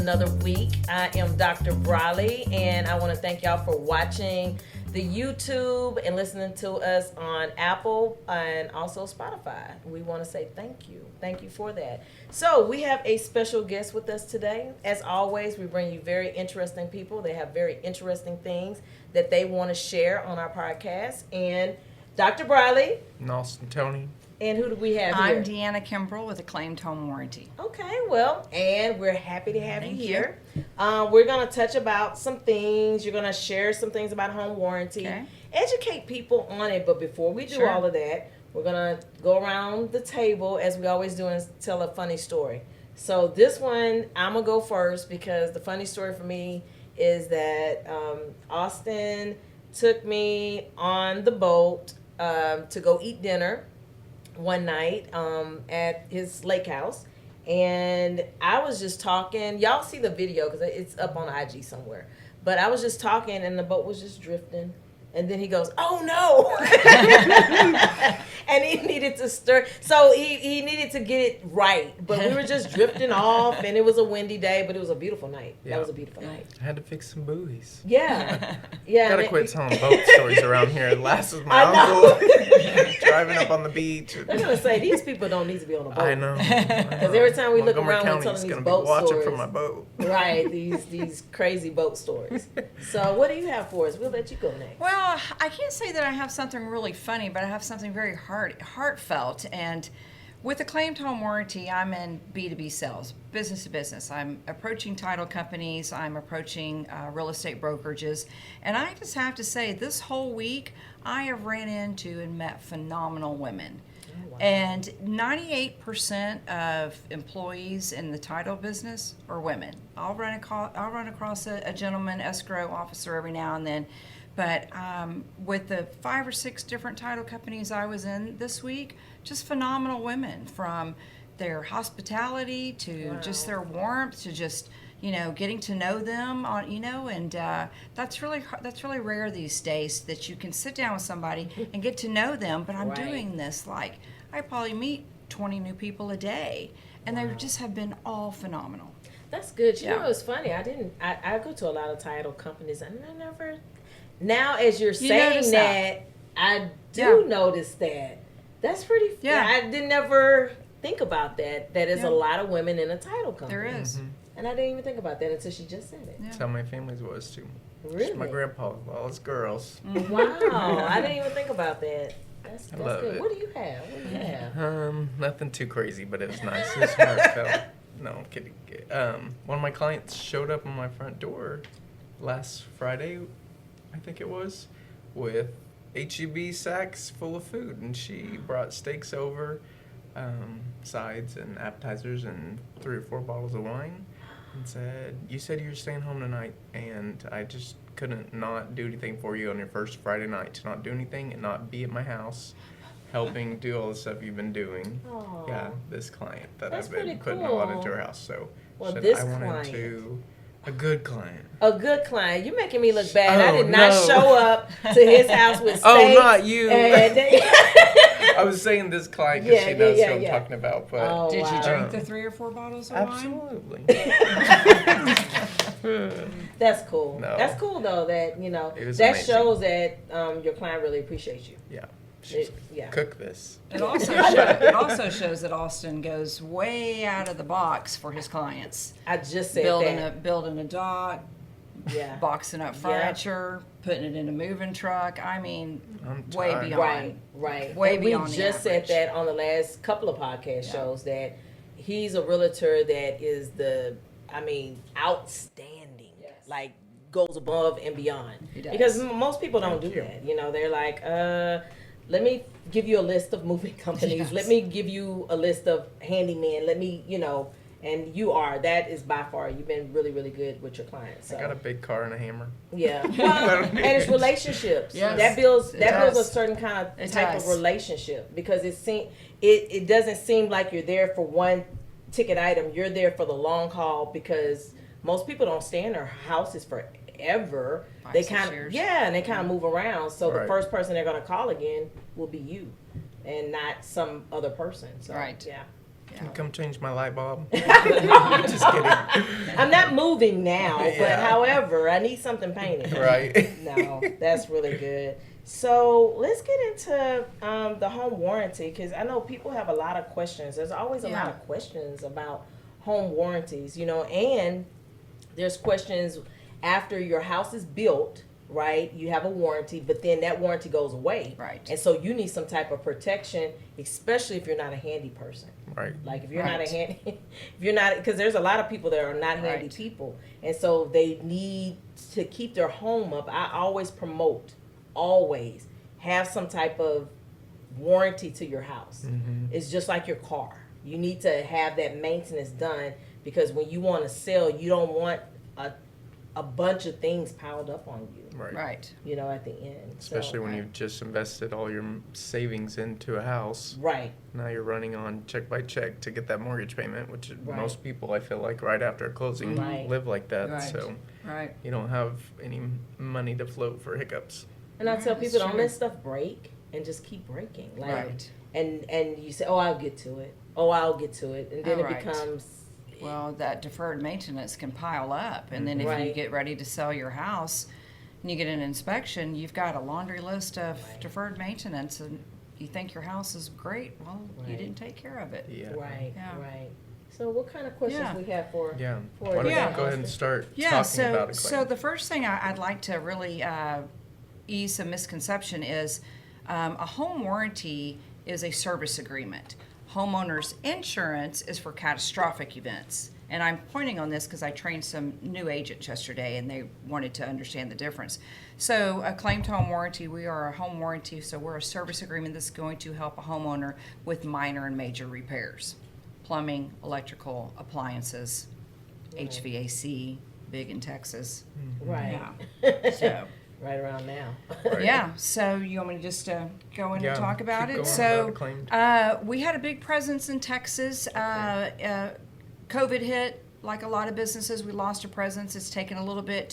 another week. I am Dr. Briley, and I want to thank y'all for watching the YouTube and listening to us on Apple and also Spotify. We want to say thank you. Thank you for that. So we have a special guest with us today. As always, we bring you very interesting people. They have very interesting things that they want to share on our podcast. And Dr. Briley. And Austin Tony. And who do we have here? I'm Deanna Kimbrell with Acclaimed Home Warranty. Okay, well, and we're happy to have you here. We're going to touch about some things. You're going to share some things about home warranty. Okay. Educate people on it. But before we do all of that, we're going to go around the table, as we always do, and tell a funny story. So this one, I'm going to go first because the funny story for me is that Austin took me on the boat to go eat dinner one night at his lake house, and I was just talking. Y'all see the video because it's up on IG somewhere. But I was just talking, and the boat was just drifting. And then he goes, "Oh no!" And he needed to stir. So he needed to get it right. But we were just drifting off, and it was a windy day, but it was a beautiful night. Yeah. That was a beautiful night. I had to fix some buoys. Yeah, yeah. Gotta quit telling boat stories around here. Last was my uncle driving up on the beach. I'm gonna say these people don't need to be on a boat. I know. Because every time we look around, we're telling these boat watching stories. from my boat. Right, these crazy boat stories. So what do you have for us? We'll let you go next. Well, I can't say that I have something really funny, but I have something very heartfelt. And with Acclaimed Home Warranty, I'm in B2B sales, business to business. I'm approaching title companies. I'm approaching real estate brokerages. And I just have to say, this whole week, I have ran into and met phenomenal women. Oh, wow. And 98% of employees in the title business are women. I'll run across a gentleman escrow officer every now and then. But with the 5 or 6 different title companies I was in this week, just phenomenal women, from their hospitality to just their warmth to just, getting to know them on, and that's really rare these days that you can sit down with somebody and get to know them. But I'm doing this, like, I probably meet 20 new people a day, and they just have been all phenomenal. That's good. You know, it's funny. I go to a lot of title companies, and I never. Now, as you're saying that, I do notice that. That's pretty. Yeah, I didn't ever think about that. That is a lot of women in a title company. There is. Mm-hmm. And I didn't even think about that until she just said it. Yeah. That's how my family's was too. Really? Just my grandpa, all his girls. Wow, I didn't even think about that. That's good. It. What do you have? Nothing too crazy, but it was nice. It was heartfelt. No, I'm kidding. One of my clients showed up on my front door last Friday, I think it was, with H-E-B sacks full of food, and she brought steaks over, sides and appetizers, and 3 or 4 bottles of wine, and said, "You said you were staying home tonight, and I just couldn't not do anything for you on your first Friday night, to not do anything and not be at my house helping do all the stuff you've been doing." Aww. Yeah, this client that That's I've been putting cool. a lot into her house. So this I wanted client. to a good client. A good client. You're making me look bad. I did not show up to his house with steaks. Oh, not you. And I was saying this client because she knows who I'm talking about. But did you drink the 3 or 4 bottles of wine? Absolutely. That's cool. No. That's cool though. That that amazing. shows that your client really appreciates you. Yeah. Cook this. It also shows that Austin goes way out of the box for his clients. I just said building a dock, boxing up furniture, putting it in a moving truck. I mean, way beyond. Right. Way and beyond. We just said that on the last couple of podcast shows that he's a realtor that is outstanding. Yes. Like goes above and beyond. He does. Because most people don't do that. They're like, let me give you a list of moving companies. Yes. Let me give you a list of handyman. Let me, and that is by far, you've been really, really good with your clients. So. I got a big car and a hammer. Yeah. Well, and it's relationships. Yes. That builds a certain kind of type of relationship, because it doesn't seem like you're there for one ticket item. You're there for the long haul, because most people don't stay in their houses forever. They kind of move around. So the first person they're going to call again will be you, and not some other person. So, right. Yeah. Can you come change my light bulb? Just kidding. I'm not moving now, but Yeah. however, I need something painted. Right. No, that's really good. So let's get into the home warranty, because I know people have a lot of questions. There's always a lot of questions about home warranties, and there's questions after your house is built, right? You have a warranty, but then that warranty goes away. Right. And so you need some type of protection, especially if you're not a handy person. Right. Like if you're not a handy, if you're not, because there's a lot of people that are not handy people, and so they need to keep their home up. I always promote, always have some type of warranty to your house. It's just like your car. You need to have that maintenance done, because when you want to sell, you don't want a bunch of things piled up on you. Right. At the end. Especially when you've just invested all your savings into a house. Right. Now you're running on check by check to get that mortgage payment, which Right. most people, I feel like, right after a closing live like that. Right. So Right. you don't have any money to float for hiccups. And I tell That's people, don't true. let stuff break and just keep breaking. Like, Right. And you say, oh, I'll get to it. Oh, I'll get to it. And then Oh, it right. becomes, Well, that deferred maintenance can pile up, and then if you Right. get ready to sell your house and you get an inspection, you've got a laundry list of deferred maintenance, and you think your house is great. Well, you Right. didn't take care of it. Yeah. right, Yeah. right. So what kind of questions Yeah. we have for? Yeah. For Why don't Yeah. you go ahead and start Yeah, talking so about so the first thing I'd like to really ease some misconception is a home warranty is a service agreement. Homeowners insurance is for catastrophic events. And I'm pointing on this because I trained some new agents yesterday and they wanted to understand the difference. So Acclaimed home warranty, we are a home warranty, so we're a service agreement that's going to help a homeowner with minor and major repairs. Plumbing, electrical, appliances, HVAC, big in Texas. Right. So, Right around now. Right. yeah, so you want me to just go in Yeah, and talk about keep it? going So, about Acclaimed. we had a big presence in Texas. COVID hit, like a lot of businesses, we lost a presence. It's taken a little bit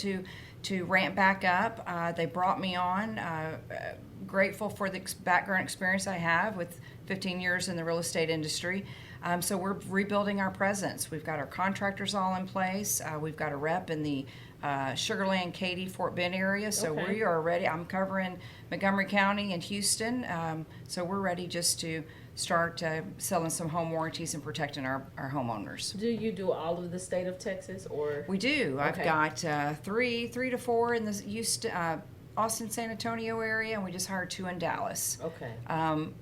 to ramp back up. They brought me on. Grateful for the background experience I have with 15 years in the real estate industry. So we're rebuilding our presence. We've got our contractors all in place. We've got a rep in the Sugar Land, Katy, Fort Bend area. So Okay. we are ready. I'm covering Montgomery County and Houston. So we're ready just to start selling some home warranties and protecting our homeowners. Do you do all of the state of Texas, or? We do. I've Okay. got three to four in the Houston, Austin, San Antonio area, and we just hired 2 in Dallas. Okay.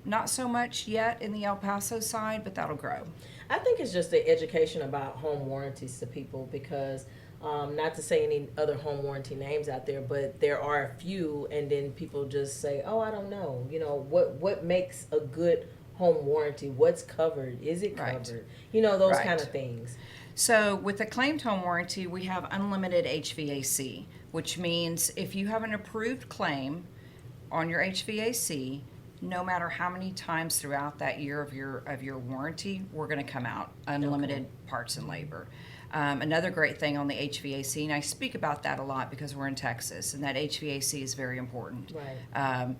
Not so much yet in the El Paso side, but that'll grow. I think it's just the education about home warranties to people, because not to say any other home warranty names out there, but there are a few, and then people just say, oh, I don't know. What makes a good home warranty? What's covered? Is it Right. covered? Those Right. kind of things. So with the Acclaimed home warranty, we have unlimited HVAC, which means if you have an approved claim on your HVAC, no matter how many times throughout that year of your warranty, we're going to come out unlimited parts and labor. Another great thing on the HVAC, and I speak about that a lot because we're in Texas, and that HVAC is very important. Right.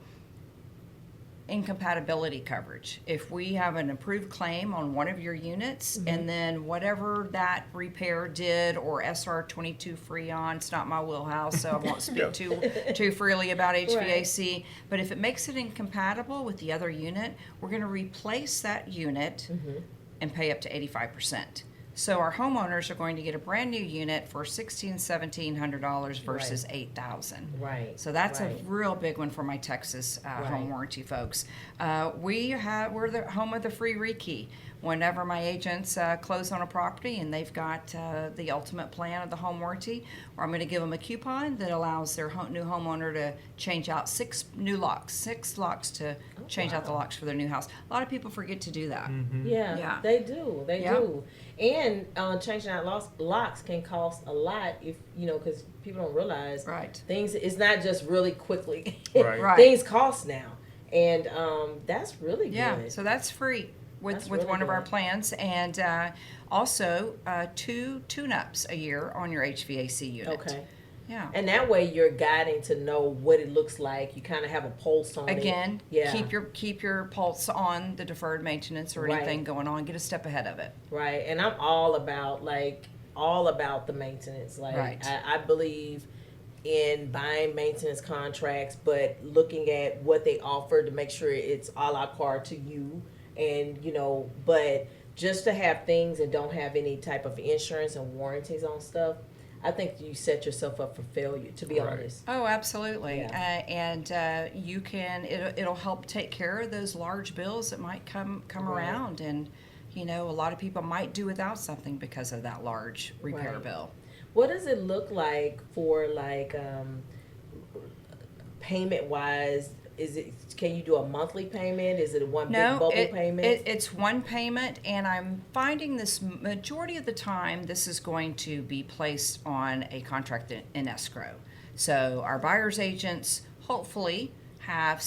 Incompatibility coverage. If we have an approved claim on one of your units, and then whatever that repair did, or SR22 Freon, it's not my wheelhouse, so I won't speak too freely about HVAC. But if it makes it incompatible with the other unit, we're going to replace that unit and pay up to 85%. So our homeowners are going to get a brand new unit for $1,700 versus $8,000. Right. So that's right. a real big one for my Texas Right. home warranty folks. We're the home of the free rekey. Whenever my agents close on a property and they've got the ultimate plan of the home warranty, or I'm going to give them a coupon that allows their new homeowner to change out 6 locks to change out the locks for their new house. A lot of people forget to do that. Yeah, Yeah. they do. They Yeah. do. And changing out locks can cost a lot, if because people don't realize Right. things. It's not just really quickly. Right. Right. Things cost now, and that's really Yeah, good. so that's free with That's really one of our good. plans, and also 2 tune-ups a year on your HVAC unit. Okay. Yeah. And that way you're guiding to know what it looks like. You kind of have a pulse on it. Again, Yeah. keep your pulse on the deferred maintenance or anything Right. going on. Get a step ahead of it. Right. And I'm all about the maintenance. Like Right. I believe in buying maintenance contracts, but looking at what they offer to make sure it's a la carte to you. And, but just to have things and don't have any type of insurance and warranties on stuff, I think you set yourself up for failure, to be Right. honest. Oh, absolutely. Yeah. You can, it'll help take care of those large bills that might come Right. around. And, a lot of people might do without something because of that large repair Right. bill. What does it look like for payment wise? Can you do a monthly payment? Is it a one big bubble payment? It's one payment, and I'm finding this majority of the time this is going to be placed on a contract in escrow. So our buyer's agents hopefully have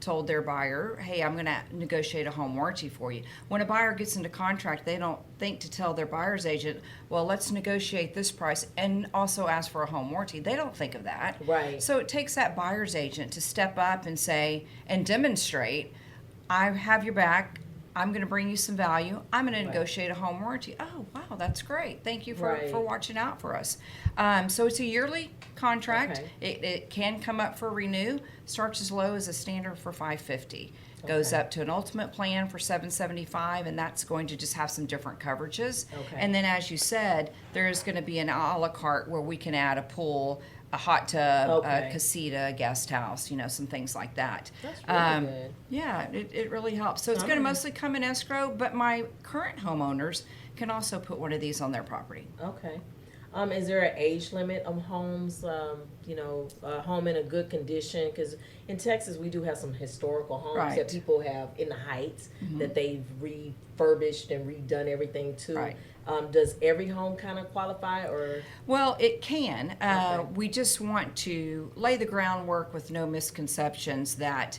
told their buyer, hey, I'm going to negotiate a home warranty for you. When a buyer gets into contract, they don't think to tell their buyer's agent, well, let's negotiate this price and also ask for a home warranty. They don't think of that. Right. So it takes that buyer's agent to step up and say, and demonstrate, I have your back. I'm going to bring you some value. I'm going to Right. negotiate a home warranty. Oh, wow, that's great. Thank you for Right. watching out for us. So it's a yearly contract. Okay. It can come up for renew. Starts as low as a standard for $550. Goes Okay. up to an ultimate plan for $775, and that's going to just have some different coverages. Okay. And then, as you said, there's going to be an a la carte where we can add a pool, a hot tub, Okay. a casita, a guest house, some things like that. That's really good. Yeah, it really helps. So it's going to mostly come in escrow, but my current homeowners can also put one of these on their property. Okay. Is there an age limit on homes? A home in a good condition? Because in Texas, we do have some historical homes Right. that people have in the Heights that they've refurbished and redone everything to. Right. Does every home kind of qualify, or? Well, it can. Okay. We just want to lay the groundwork with no misconceptions that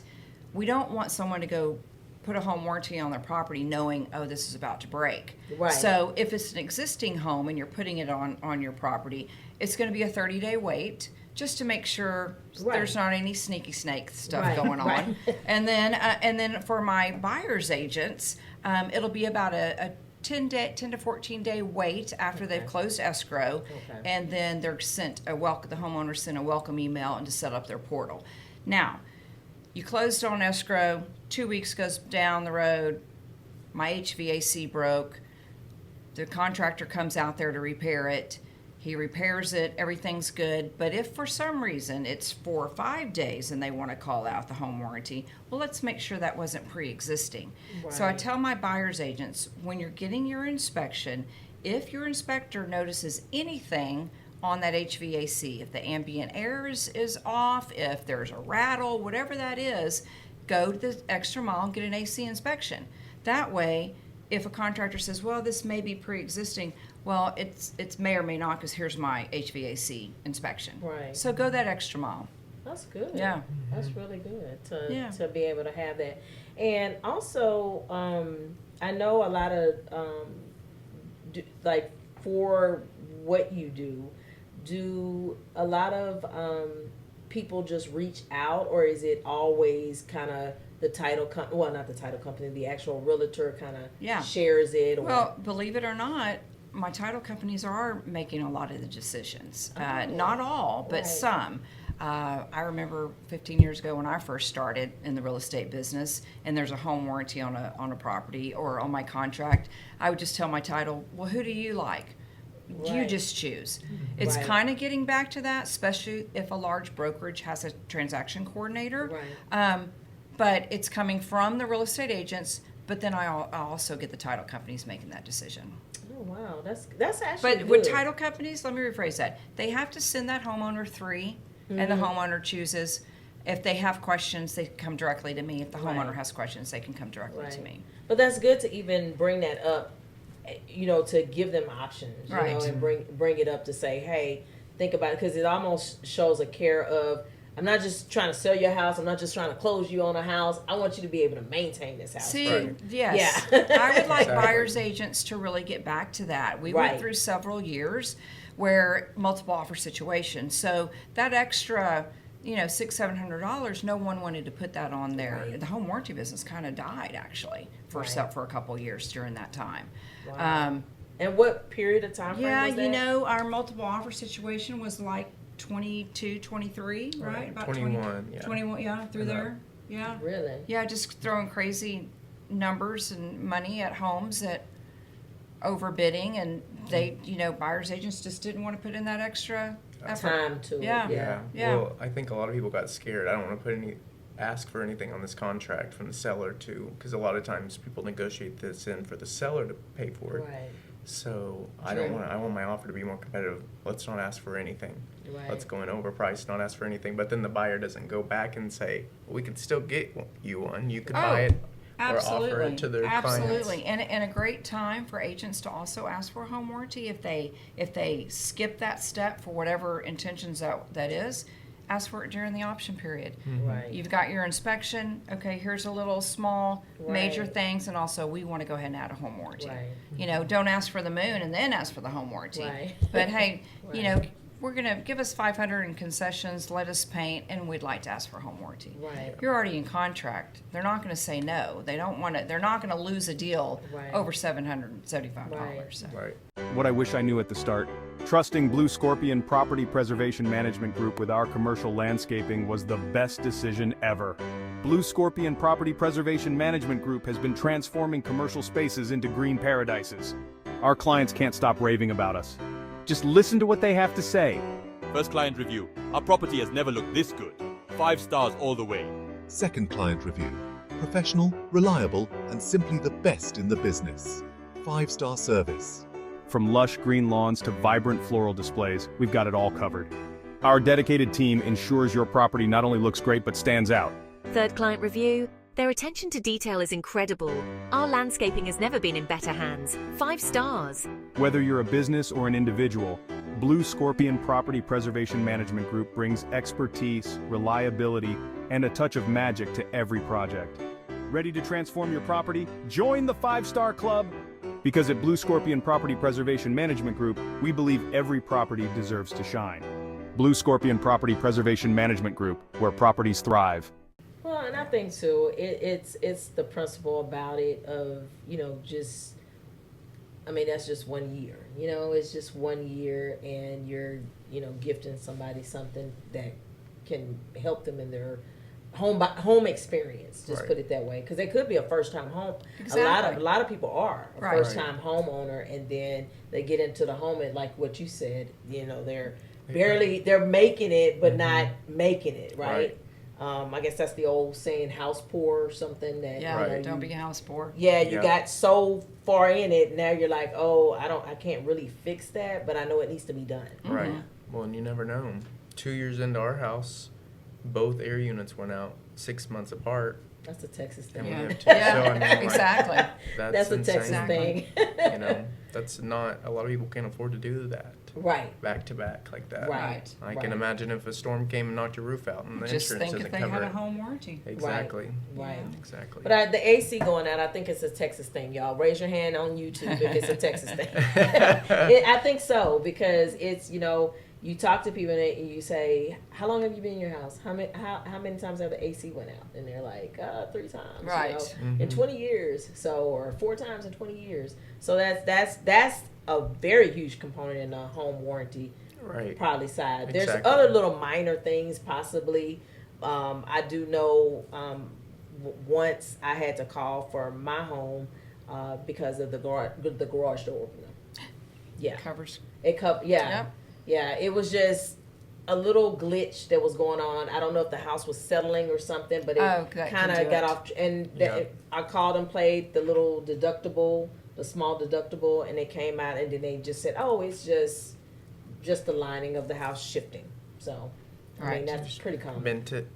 we don't want someone to go put a home warranty on their property knowing, oh, this is about to break. Right. So if it's an existing home and you're putting it on your property, it's going to be a 30-day wait just to make sure Right. there's not any sneaky snake stuff Right, going on. right. And then for my buyer's agents, it'll be about a 10 to 14 day wait after they've Okay. closed escrow, Okay. and then they're sent the homeowner sent a welcome email and to set up their portal. Now, you closed on escrow, 2 weeks goes down the road, my HVAC broke, the contractor comes out there to repair it, he repairs it, everything's good, but if for some reason it's 4 or 5 days and they want to call out the home warranty, well, let's make sure that wasn't pre-existing. So I Right. tell my buyer's agents, when you're getting your inspection, if your inspector notices anything on that HVAC, if the ambient air is off, if there's a rattle, whatever that is, go to the extra mile and get an AC inspection. That way, if a contractor says, well, this may be pre-existing, well, it's may or may not, because here's my HVAC inspection. Right. So go that extra mile. That's good. Yeah. That's really good Yeah. to be able to have that. And also, I know a lot of, for what you do a lot of people just reach out, or is it always kind of the title company, well, not the title company, the actual realtor kind of Yeah. shares it? Or, Well, believe it or not, my title companies are making a lot of the decisions. Not all, but Right. some. I remember 15 years ago when I first started in the real estate business, and there's a home warranty on a property or on my contract, I would just tell my title, well, who do you like? You Right. just choose. It's Right. kind of getting back to that, especially if a large brokerage has a transaction coordinator. Right. But it's coming from the real estate agents, but then I also get the title companies making that decision. Oh wow, that's actually But good. with title companies, let me rephrase that. They have to send that homeowner 3, and Mm-hmm. the homeowner chooses. If they have questions, they come directly to me. If the homeowner Right. has questions, they can come directly to Right. me. But that's good to even bring that up, to give them options, Right. and bring it up to say, hey, think about it, because it almost shows a care of, I'm not just trying to sell your house, I'm not just trying to close you on a house, I want you to be able to maintain this house. See, Right. yes. Yeah. I would like Exactly. buyer's agents to really get back to that. We Right. went through several years where multiple offer situation. So that extra, $600-700, no one wanted to put that on there. Right. The home warranty business kind of died actually for Right. for a couple years during that time. Wow. And what period of time frame Yeah, was that? our multiple offer situation was like 22, 23, right? About 21, yeah. 21, yeah, through And there. Yeah. Really? Yeah, just throwing crazy numbers and money at homes that overbidding, and they, buyers agents just didn't want to put in that extra effort. Time to Yeah. it. Yeah. Yeah. Well, I think a lot of people got scared. I don't want to ask for anything on this contract from the seller too, because a lot of times people negotiate this in for the seller to pay for it. Right. So True. I want my offer to be more competitive. Let's not ask for anything. Right. Let's go in overpriced, not ask for anything. But then the buyer doesn't go back and say, well, we could still get you one. You could buy it or offer it to their clients. Absolutely. And a great time for agents to also ask for a home warranty if they skip that step for whatever intentions that is. Ask for it during the option period. Right. You've got your inspection. Okay, here's a little small major Right. things, and also we want to go ahead and add a home warranty. Right. Don't ask for the moon and then ask for the home warranty. Right. But hey, Right. we're gonna give us $500 in concessions. Let us paint, and we'd like to ask for a home warranty. Right. You're already in contract. They're not going to say no. They don't want to. They're not going to lose a deal Right. over $775. So. Right. What I wish I knew at the start. Trusting BlueScorpion Property Preservation Management Group with our commercial landscaping was the best decision ever. BlueScorpion Property Preservation Management Group has been transforming commercial spaces into green paradises. Our clients can't stop raving about us. Just listen to what they have to say. First client review. Our property has never looked this good. 5 stars all the way. Second client review. Professional, reliable, and simply the best in the business. 5-star service. From lush green lawns to vibrant floral displays, we've got it all covered. Our dedicated team ensures your property not only looks great but stands out. Third client review. Their attention to detail is incredible. Our landscaping has never been in better hands. 5 stars. Whether you're a business or an individual, BlueScorpion Property Preservation Management Group brings expertise, reliability, and a touch of magic to every project. Ready to transform your property? Join the 5-Star Club! Because at BlueScorpion Property Preservation Management Group, we believe every property deserves to shine. BlueScorpion Property Preservation Management Group, where properties thrive. Well, and I think too, it's the principle about it of, that's just 1 year. It's just 1 year, and you're, gifting somebody something that can help them in their home experience. Just Right. put it that way, because it could be a first time home. Exactly. A lot of people are a Right. first time homeowner, and then they get into the home, and like what you said, they're making it, but not making it right. I guess that's the old saying, house poor or something. That Yeah, Right. don't be a house poor. Yeah, you Yeah. got so far in it, now you're like, oh, I can't really fix that, but I know it needs to be done. Right. Well, and you never know. 2 years into our house, both air units went out 6 months apart. That's a Texas And thing. we Yeah, have two. So, I mean, like, exactly. That's a insane. Texas thing. That's not, a lot of people can't afford to do that Right. back to back like that. Right. I can imagine if a storm came and knocked your roof out and the Just insurance think if doesn't they cover had a it. home warranty. Exactly. Right. Exactly. But the AC going out, I think it's a Texas thing, y'all. Raise your hand on YouTube if it's a Texas thing. I think so, because it's, you talk to people and you say, how long have you been in your house? How many times have the AC went out? And they're like, 3 times. Right. In 20 years. So, or 4 times in 20 years. So that's a very huge component in the home warranty Right. probably side. There's Exactly. other little minor things possibly. I do know once I had to call for my home because of the garage door opener. Yeah, Covers. it covered. Yeah, Yep. yeah. It was just a little glitch that was going on. I don't know if the house was settling or something, but it Oh, that kind can of do got it. off. And Yeah. I called and played the little deductible, the small deductible, and it came out, and then they just said, "Oh, it's just the lining of the house shifting." So, I mean, Right. that's pretty common. Meant it.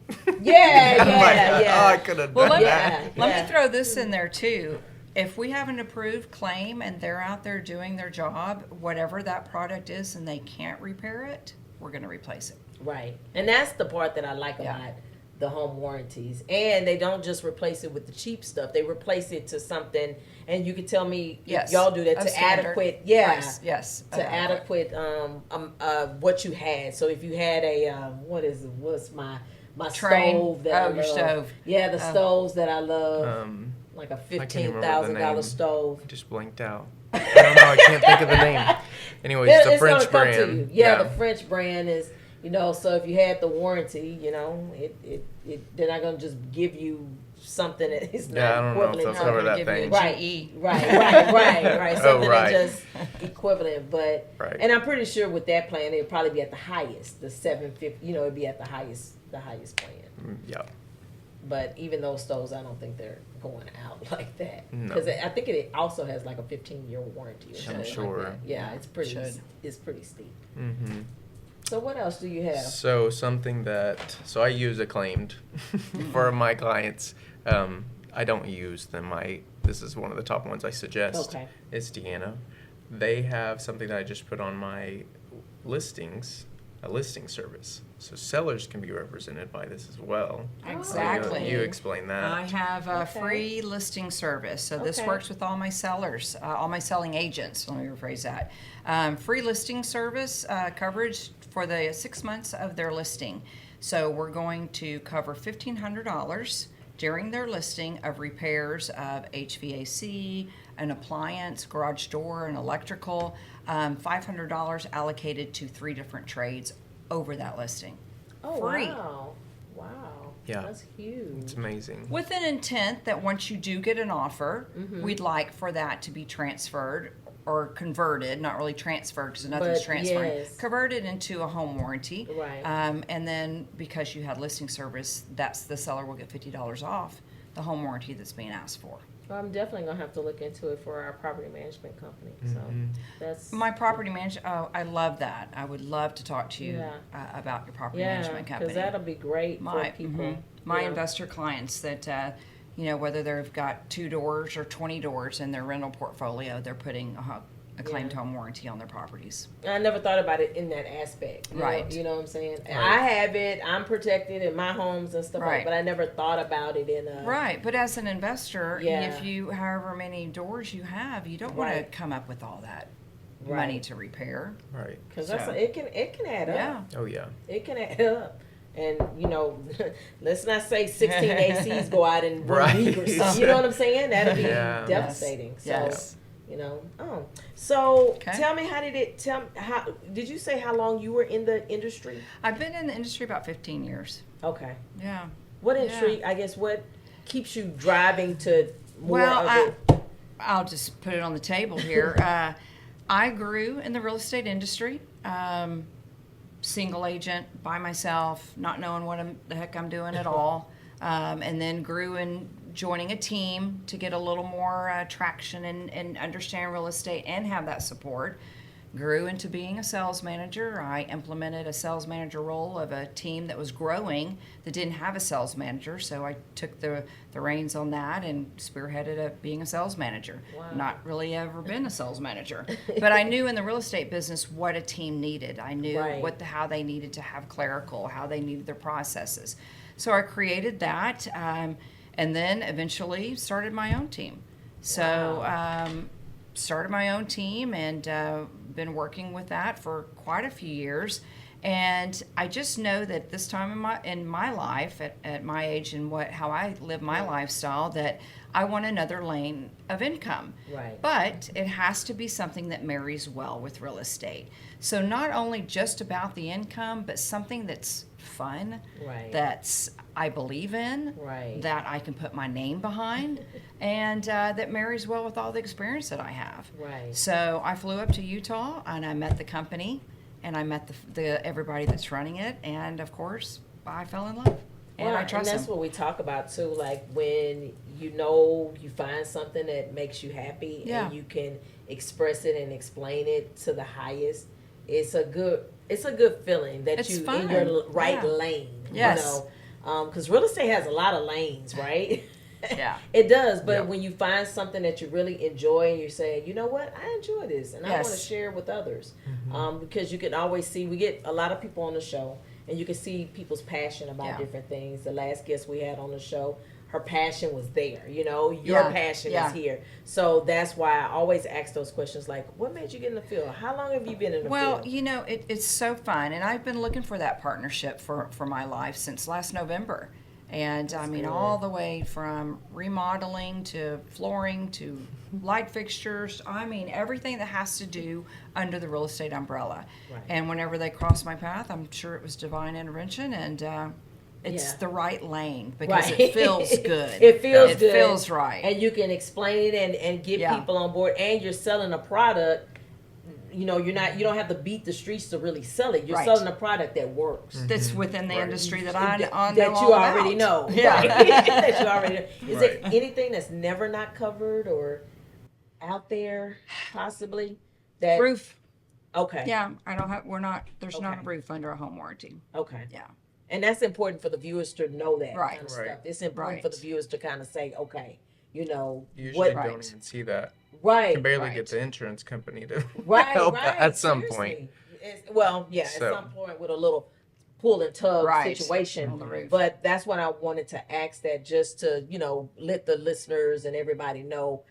Yeah, I'm like, yeah. Oh, I could have Well, done let that. me, let Yeah. me throw this in there too. If we have an approved claim and they're out there doing their job, whatever that product is, and they can't repair it, we're going to replace it. Right. And that's the part that I like Yeah. about the home warranties, and they don't just replace it with the cheap stuff. They replace it to something, and you could tell me Yes. if y'all do that Of to standard adequate, price. Yes. to adequate what you had. So if you had a what's my Train. stove that I Oh, your love. stove. Yeah, the stoves that I love, like a I can't even remember the $15,000 name. stove. I just blinked out. I don't know. I can't think of the name. Anyways, it's a It's French gonna come to brand. you. Yeah, the French brand is, so if you had the warranty, they're not gonna just give you something that is not Yeah, I don't know if equivalent. they'll cover that give you a thing. Right, GE. right. Something right. that's just equivalent, but Right. and I'm pretty sure with that plan it'd probably be at the highest, the 750. It'd be at the highest plan. Yeah. But even those stoves, I don't think they're going out like that. No. Because I think it also has like a 15-year warranty. Or something sure. Like that. Yeah, it's pretty Should. it's pretty steep. Mm-hmm. So what else do you have? So so I use Acclaimed for my clients. I don't use them. This is one of the top ones I suggest. Okay. It's Deanna. They have something that I just put on my listings, a listing service. So sellers can be represented by this as well. Exactly. You explain that. I have a free listing service. So this Okay. works with all my sellers, all my selling agents. Let me rephrase that. Free listing service coverage for the 6 months of their listing. So we're going to cover $1,500 during their listing of repairs of HVAC, an appliance, garage door, and electrical. $500 allocated to 3 different trades over that listing. Oh, Free. wow. Yeah. That's huge. It's amazing. With an intent that once you do get an offer, Mm-hmm. we'd like for that to be transferred or converted, not really transferred because nothing's But, transferring, yes. converted into a home warranty. Right. And then because you had listing service, the seller will get $50 off the home warranty that's being asked for. Well, I'm definitely gonna have to look into it for our property management company. So that's My property manager, I love that. I would love to talk to you Yeah. About your property yeah, management company. because that'll be great my for people. my Yeah. investor clients that whether they've got 2 doors or 20 doors in their rental portfolio, they're putting a claimed home warranty on their properties. I never thought about it in that aspect. Right. You know what I'm saying? I have it. I'm protected in my homes and stuff Right. like that. But I never thought about it in a Right, but as an investor, Yeah. if you however many doors you have, you don't want to Right. come up with all that Right. money to repair. Right. because So- it can add up. Yeah. Oh, yeah. It can add up. And, let's not say 16 ACs go out in 1 Right. week or something. You know what I'm saying? That'd be Yeah. devastating. Yes. So, So Okay. tell me, how did you say how long you were in the industry? I've been in the industry about 15 years. Okay. Yeah. What Yeah. industry, I guess, what keeps you driving to more Well, of it? I'll just put it on the table here. I grew in the real estate industry, single agent by myself, not knowing what the heck I'm doing at all, and then grew in joining a team to get a little more traction and understand real estate and have that support. Grew into being a sales manager. I implemented a sales manager role of a team that was growing that didn't have a sales manager, so I took the reins on that and spearheaded being a sales manager. Wow. Not really ever been a sales manager, but I knew in the real estate business what a team needed. I knew Right. how they needed to have clerical, how they needed their processes. So I created that, and then eventually started my own team. So started my own team and been working with that for quite a few years. And I just know that this time in my life, at my age and how I live my lifestyle, that I want another lane of income. Right. But it has to be something that marries well with real estate. So not only just about the income, but something that's fun, Right. that's I believe in, Right. that I can put my name behind, and that marries well with all the experience that I have. Right. So I flew up to Utah and I met the company, and I met the everybody that's running it, and of course I fell in love. And I trust that's them. what we talk about too. Like when you find something that makes you happy Yeah. and you can express it and explain it to the highest. It's a good feeling that It's you fun. in your right Yeah. lane. Yes. Because real estate has a lot of lanes, right? Yeah. It does, but Yeah. when you find something that you really enjoy and you say, you know what, I enjoy this and I want to Yes. share it with others. Because you can always see, we get a lot of people on the show and you can see people's passion about Yeah. different things. The last guest we had on the show, her passion was there. Your Yeah. passion Yeah. is here. So that's why I always ask those questions like, what made you get in the field? How long have you been in the Well, field? it's so fun, and I've been looking for that partnership for my life since last November. And I mean, good. all the way from remodeling to flooring to light fixtures. I mean, everything that has to do under the real estate umbrella. Right. And whenever they crossed my path, I'm sure it was divine intervention, and it's Yeah. the right lane because Right. it feels good. It feels It good. feels right. And you can explain it and get Yeah. people on board, and you're selling a product. You don't have to beat the streets to really sell it. You're Right. selling a product that works. That's within the Right. industry that I know that you all already about. know. Yeah. Right. That you already know. Is Right. there anything that's never not covered or out there possibly? That Roof. Okay. Yeah, there's not a Okay. roof under a home warranty. Okay. Yeah. And that's important for the viewers to know that Right. kind of Right. stuff. It's important Right. for the viewers to kind of say, okay, Usually what Right. don't even see that. right. You can barely right. get the insurance company to Right, help right. at some Seriously. point. At So- some point with a little pull and tug Right, situation. on the roof. But that's what I wanted to ask that just to, let the listeners and everybody know,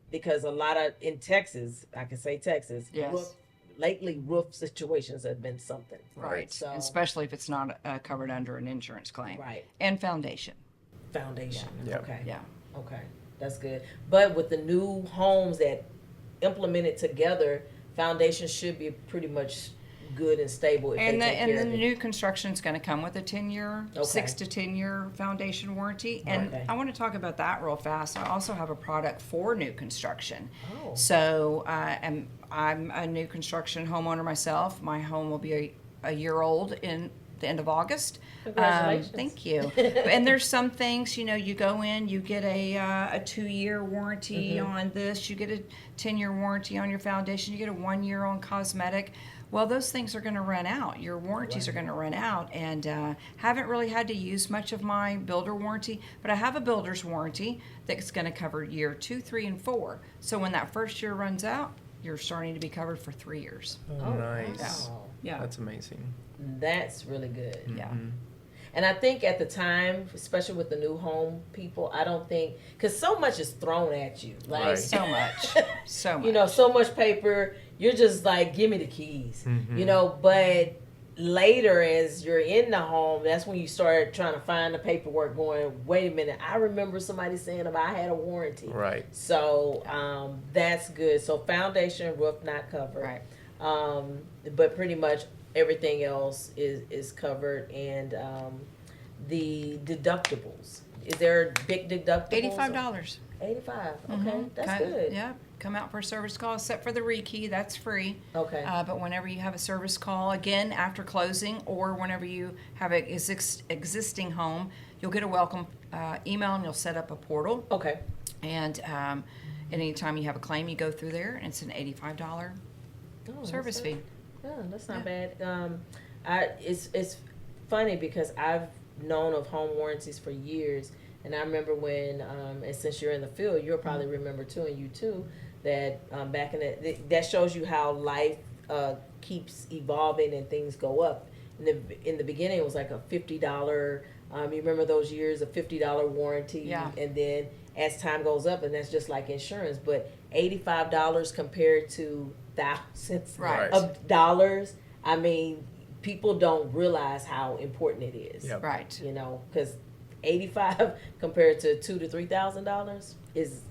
because a lot of, in Texas, I can say Texas, Yes. lately roof situations have been something. Right. So, Especially if it's not covered under an insurance claim. right. And foundation. Foundation. Yeah. Okay. Yeah. Okay. That's good. But with the new homes that implemented together, foundation should be pretty much good and stable if And they the take and care the of it. new construction is going to come with a 10-year, Okay. 6 to 10-year foundation warranty. And Okay. I want to talk about that real fast. I also have a product for new construction. Oh. So I'm a new construction homeowner myself. My home will be a year old in the end of August. Congratulations. Thank you. And there's some things, you go in, you get a 2-year warranty Mm-hmm. on this, you get a 10-year warranty on your foundation, you get a 1-year on cosmetic. Well, those things are going to run out. Your warranties are going to run out, and haven't really had to use much of my builder warranty, but I have a builder's warranty that's going to cover year 2, 3, and 4. So when that first year runs out, you're starting to be covered for 3 years. Oh, nice. Wow. Yeah. That's amazing. That's really good. Yeah. And I think at the time, especially with the new home people, I don't think, because so much is thrown at you. Like, Right. So much. So much. so much paper. You're just like, give me the keys. But later as you're in the home, that's when you start trying to find the paperwork going, wait a minute, I remember somebody saying about I had a warranty. Right. So that's good. So foundation, roof not covered. Right. But pretty much everything else is covered. And the deductibles. Is there a big deductibles? $85. 85. Okay, that's good. Yeah. Come out for a service call, except for the rekey, that's free. Okay. But whenever you have a service call, again, after closing, or whenever you have an existing home, you'll get a welcome email, and you'll set up a portal. Okay. And anytime you have a claim, you go through there, and it's an $85 Oh, service that's fee. not- Yeah, that's not bad. It's funny because I've known of home warranties for years, and I remember when, and since you're in the field, you'll probably remember too, and you too, that back in that shows you how life keeps evolving and things go up. In the beginning, it was like a $50. You remember those years, a $50 warranty, Yeah. and then as time goes up, and that's just like insurance, but $85 compared to thousands Right. of dollars. I mean, people don't realize how important it is. Yep. Right. Because 85 compared to $2,000 to $3,000 is,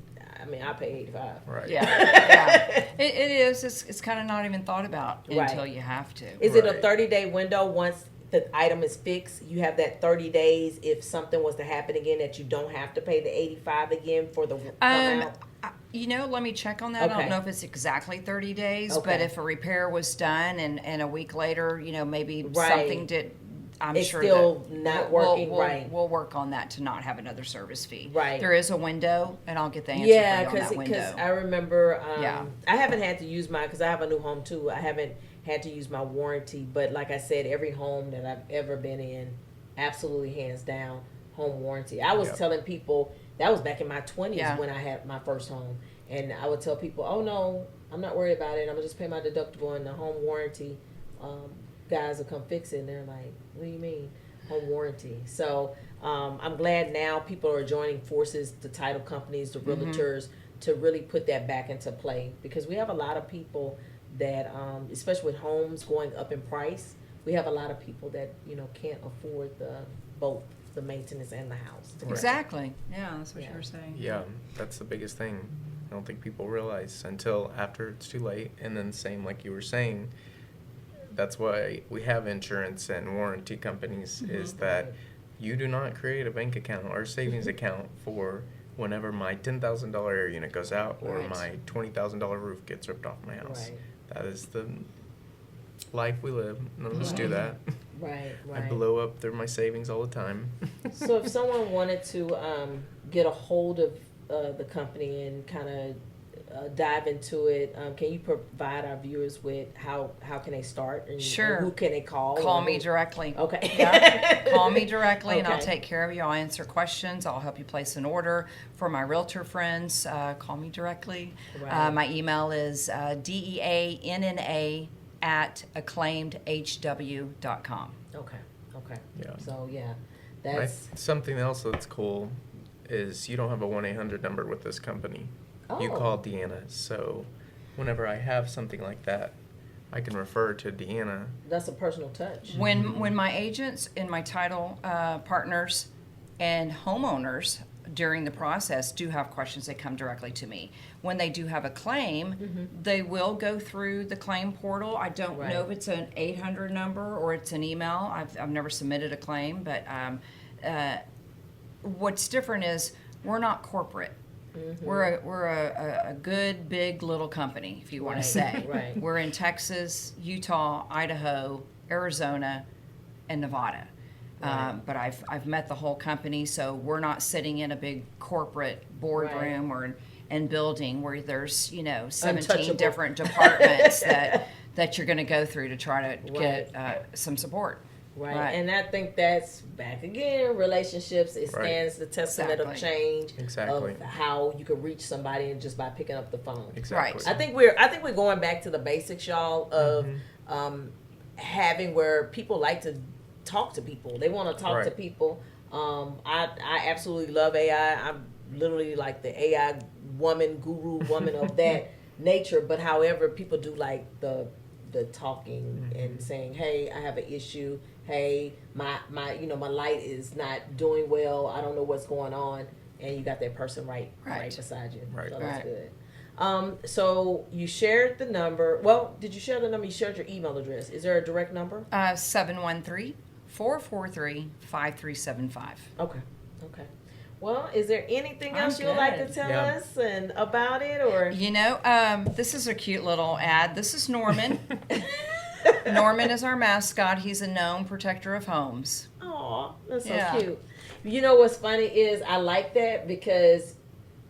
I mean, I pay 85. Right. Yeah. Yeah. It is. It's kind of not even thought about Right. until you have to. Is it a Right. 30-day window once the item is fixed? You have that 30 days if something was to happen again that you don't have to pay the 85 again for the amount? Let me check on that. I Okay. don't know if it's exactly 30 days, but Okay. if a repair was done and a week later, maybe Right. something did, I'm It's sure still that not we'll- working we'll, right. We'll work on that to not have another service fee. Right. There is a window, and I'll get the answer Yeah, for you on that window. because I remember, Yeah. I haven't had to use mine because I have a new home too. I haven't had to use my warranty, but like I said, every home that I've ever been in, absolutely hands down, home warranty. I was Yep. telling people, that was back in my 20s Yeah. when I had my first home, and I would tell people, oh no, I'm not worried about it. I'm gonna just pay my deductible and the home warranty. guys will come fix it, and they're like, what do you mean? Home warranty. So I'm glad now people are joining forces, the title companies, the realtors, to really put that back into play, because we have a lot of people that, especially with homes going up in price, we have a lot of people that, you know, can't afford both the maintenance and the house. Exactly. Yeah, that's what you were saying. Yeah, that's the biggest thing. I don't think people realize until after it's too late. And then same like you were saying, that's why we have insurance and warranty companies, is that you do not create a bank account or savings account for whenever my $10,000 air unit goes out or my $20,000 roof gets ripped off my house. That is the life we live. None of us do that. Right. I blow up through my savings all the time. So if someone wanted to get a hold of the company and kind of dive into it, can you provide our viewers with how can they start? And who can they call? Call me directly. Okay. Yeah. Call me directly, and I'll take care of you. I'll answer questions. I'll help you place an order. For my realtor friends, call me directly. Right. My email is deanna@acclaimedhw.com. Okay. Yeah. So that's something else that's cool is you don't have a 1-800 number with this company. You call Deanna. So whenever I have something like that, I can refer to Deanna. That's a personal touch. When my agents and my title partners and homeowners during the process do have questions, they come directly to me. When they do have a claim, they will go through the claim portal. I don't know if it's an 800 number or it's an email. I've never submitted a claim, but what's different is we're not corporate. We're a good big little company, if you want to say. We're in Texas, Utah, Idaho, Arizona, and Nevada. But I've met the whole company, so we're not sitting in a big corporate boardroom and building where there's 17 different departments that you're going to go through to try to get some support. Right. And I think that's back again, relationships. It stands the testament of change of how you can reach somebody and just by picking up the phone. Exactly. I think we're going back to the basics, y'all, of having where people like to talk to people. They want to talk to people. I absolutely love AI. I'm literally like the AI guru woman of that nature. But however, people do like the talking and saying, hey, I have an issue. Hey, my light is not doing well. I don't know what's going on. And you got that person right beside you. So that's good. So you shared the number. Well, did you share the number? You shared your email address. Is there a direct number? 713-443-5375. Okay. Well, is there anything else you'd like to tell us and about it, or? This is a cute little ad. This is Norman. Norman is our mascot. He's a gnome protector of homes. Aw, that's so cute. You know what's funny is I like that because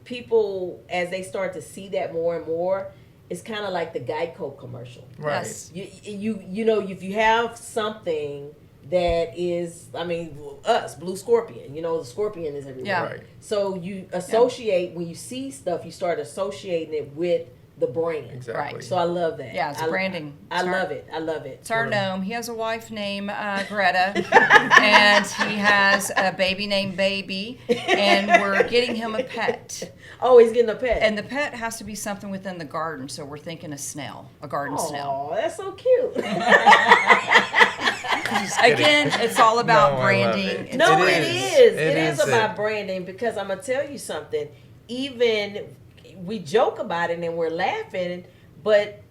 people, as they start to see that more and more, it's kind of like the Geico commercial. Right. Yes. You know, if you have something that is, us, BlueScorpion, the scorpion is everywhere. Yeah. Right. So you associate, when you see stuff, you start associating it with the brand. Exactly. Right. So I love that. Yeah, it's branding. I love it. It's our gnome. He has a wife named Greta, and he has a baby named Baby, and we're getting him a pet. Oh, he's getting a pet. And the pet has to be something within the garden, so we're thinking a snail, a garden snail. Oh, that's so cute. Again, it's all about No, branding. it is about branding, because I'm going to tell you something. Even we joke about it and we're laughing, but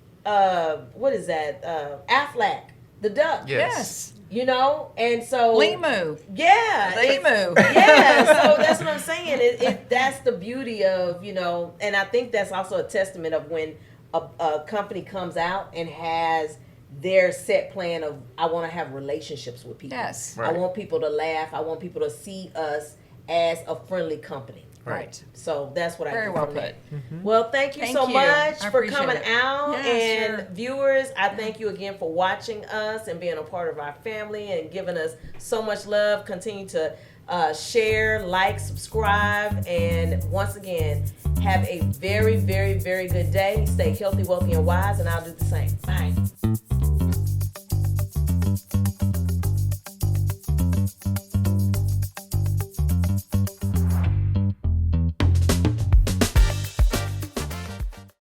what is that? Affleck, the duck. Yes. And so Limu. Yeah. Limu. Yeah. So that's what I'm saying. That's the beauty of, and I think that's also a testament of when a company comes out and has their set plan of, I want to have relationships with people. Yes. I want people to laugh. I want people to see us as a friendly company. Right. So that's what I Very do well from put. that. Well, thank you so much I for appreciate coming it. out. Yeah, and sure. viewers, I thank you again for watching us and being a part of our family and giving us so much love. Continue to share, like, subscribe, and once again, have a very, very, very good day. Stay healthy, wealthy, and wise, and I'll do the same. Bye.